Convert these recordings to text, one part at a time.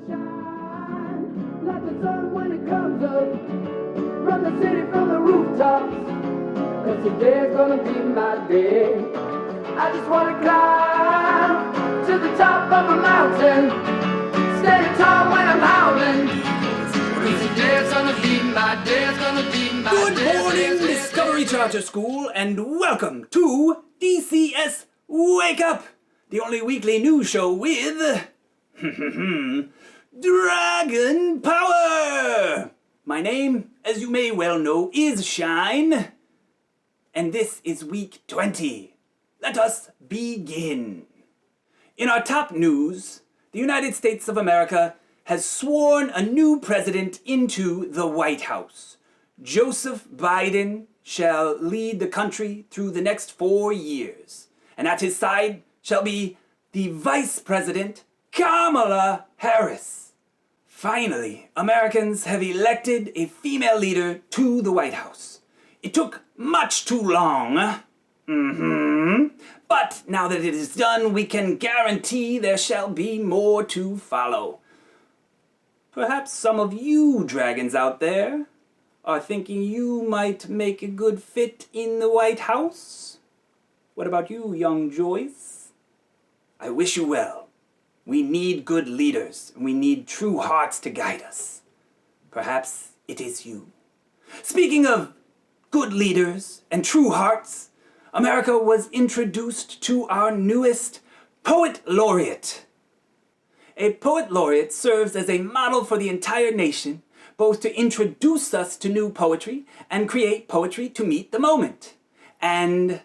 shine like the sun when it comes up. Run the city from the rooftops, 'cause today's gonna be my day. I just wanna climb to the top of a mountain, standing tall when I'm howling. 'Cause today's gonna be my day, it's gonna be my day. Good morning, Discovery Charter School, and welcome to DCS Wake Up, the only weekly news show with Dragon Power! My name, as you may well know, is Shine, and this is week 20. Let us begin. In our top news, the United States of America has sworn a new president into the White House. Joseph Biden shall lead the country through the next 4 years, and at his side shall be the Vice President, Kamala Harris. Finally, Americans have elected a female leader to the White House. It took much too long. But now that it is done, we can guarantee there shall be more to follow. Perhaps some of you dragons out there are thinking you might make a good fit in the White House. What about you, young Joyce? I wish you well. We need good leaders, and we need true hearts to guide us. Perhaps it is you. Speaking of good leaders and true hearts, America was introduced to our newest Poet Laureate. A Poet Laureate serves as a model for the entire nation, both to introduce us to new poetry and create poetry to meet the moment. And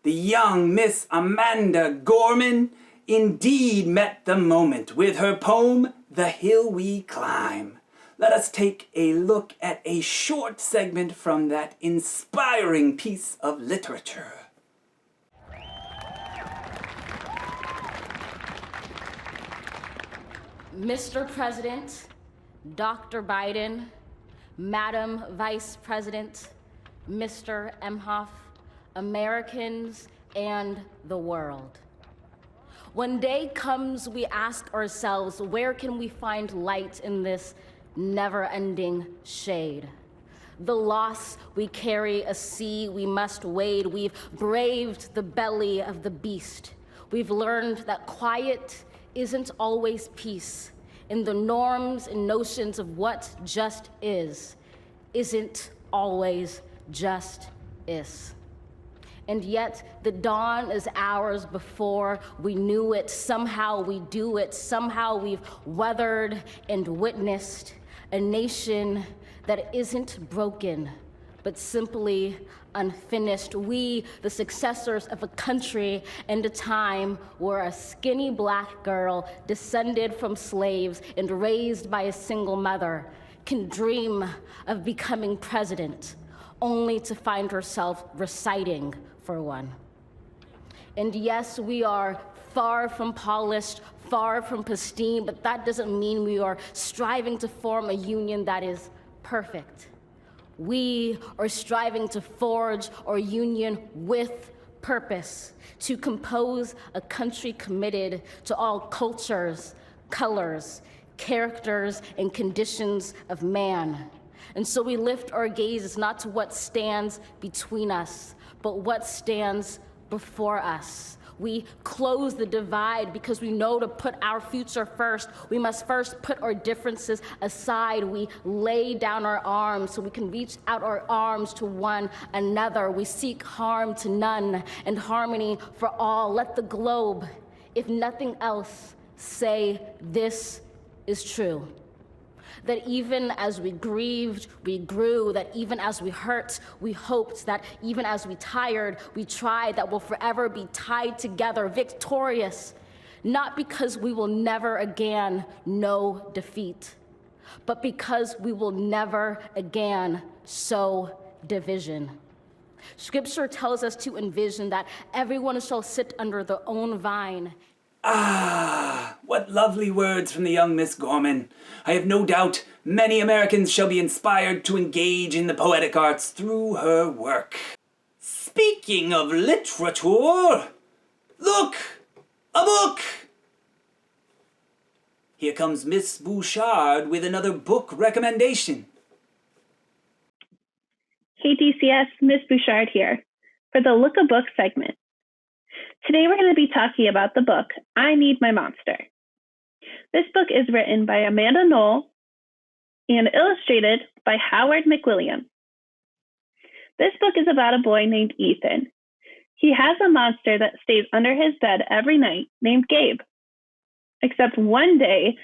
the young Miss Amanda Gorman indeed met the moment with her poem, The Hill We Climb. Let us take a look at a short segment from that inspiring piece of literature. Mr. President, Dr. Biden, Madam Vice President, Mr. Emhoff, Americans, and the world. When day comes, we ask ourselves, where can we find light in this never-ending shade? The loss we carry, a sea we must wade. We've braved the belly of the beast. We've learned that quiet isn't always peace, in the norms and notions of what just isn't always just is. And yet the dawn is hours before we knew it. Somehow we do it. Somehow we've weathered and witnessed a nation that isn't broken, but simply unfinished. We, the successors of a country and a time where a skinny black girl descended from slaves and raised by a single mother can dream of becoming president, only to find herself reciting for one. And yes, we are far from polished, far from pristine, but that doesn't mean we are striving to form a union that is perfect. We are striving to forge our union with purpose, to compose a country committed to all cultures, colors, characters, and conditions of man. And so we lift our gazes not to what stands between us, but what stands before us. We close the divide because we know to put our future first. We must first put our differences aside. We lay down our arms so we can reach out our arms to one another. We seek harm to none and harmony for all. Let the globe, if nothing else, say this is true. That even as we grieved, we grew, that even as we hurt, we hoped, that even as we tired, we tried, that we'll forever be tied together, victorious, not because we will never again know defeat, but because we will never again sow division. Scripture tells us to envision that everyone shall sit under their own vine. Ah, what lovely words from the young Miss Gorman. I have no doubt many Americans shall be inspired to engage in the poetic arts through her work. Speaking of literature, look, a book! Here comes Miss Bouchard with another book recommendation. Hey DCS, Miss Bouchard here for the Look a Book segment. Today we're going to be talking about the book, I Need My Monster. This book is written by Amanda Knoll and illustrated by Howard McWilliam. This book is about a boy named Ethan. He has a monster that stays under his bed every night named Gabe. Except one day,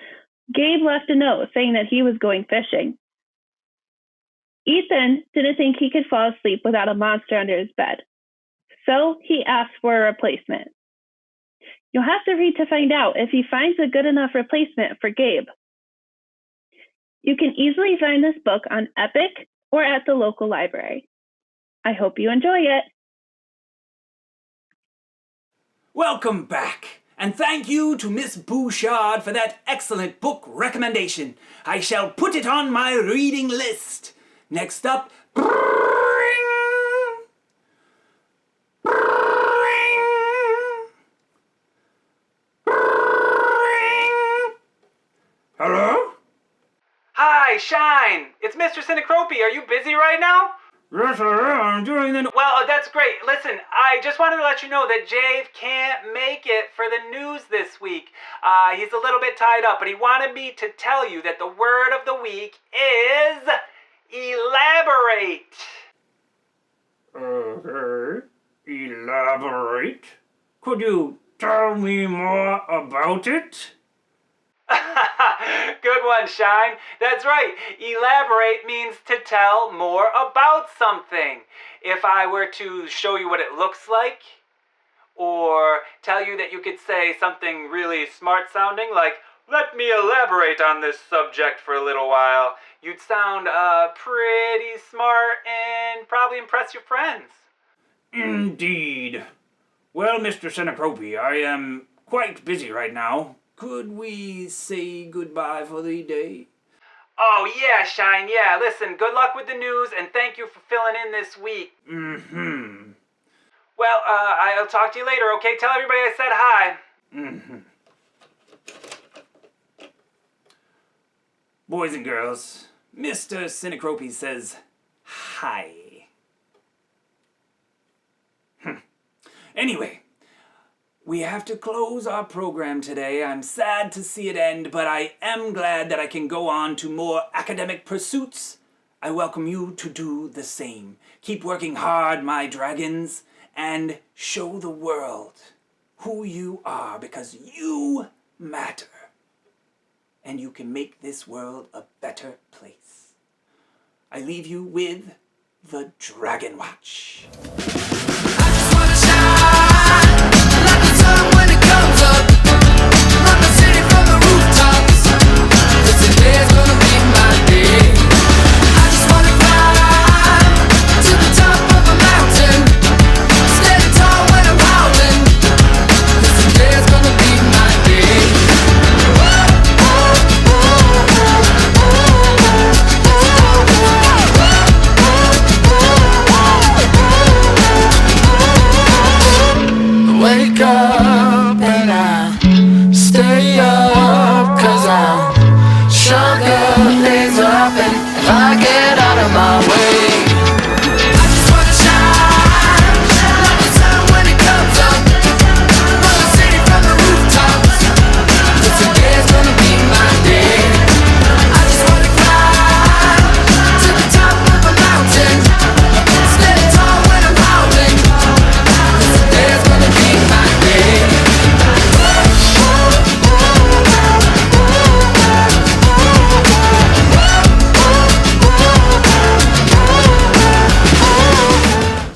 Gabe left a note saying that he was going fishing. Ethan didn't think he could fall asleep without a monster under his bed, so he asked for a replacement. You'll have to read to find out if he finds a good enough replacement for Gabe. You can easily find this book on Epic or at the local library. I hope you enjoy it. Welcome back, and thank you to Miss Bouchard for that excellent book recommendation. I shall put it on my reading list. Next up, hello? Hi, Shine. It's Mr. Cinecropy. Are you busy right now? Yes, I am doing the... Well, that's great. Listen, I just wanted to let you know that Jave can't make it for the news this week. He's a little bit tied up, but he wanted me to tell you that the word of the week is elaborate. Okay, elaborate? Could you tell me more about it? Good one, Shine. That's right. Elaborate means to tell more about something. If I were to show you what it looks like, or tell you that you could say something really smart sounding, like, let me elaborate on this subject for a little while, you'd sound pretty smart and probably impress your friends. Indeed. Well, Mr. Cinecropy, I am quite busy right now. Could we say goodbye for the day? Oh, yeah, Shine, yeah. Listen, good luck with the news, and thank you for filling in this week. Mm-hmm. Well, I'll talk to you later, okay? Tell everybody I said hi. Mm-hmm. Boys and girls, Mr. Cinecropy says hi. Anyway, we have to close our program today. I'm sad to see it end, but I am glad that I can go on to more academic pursuits. I welcome you to do the same. Keep working hard, my dragons, and show the world who you are, because you matter. And you can make this world a better place. I leave you with the Dragon Watch.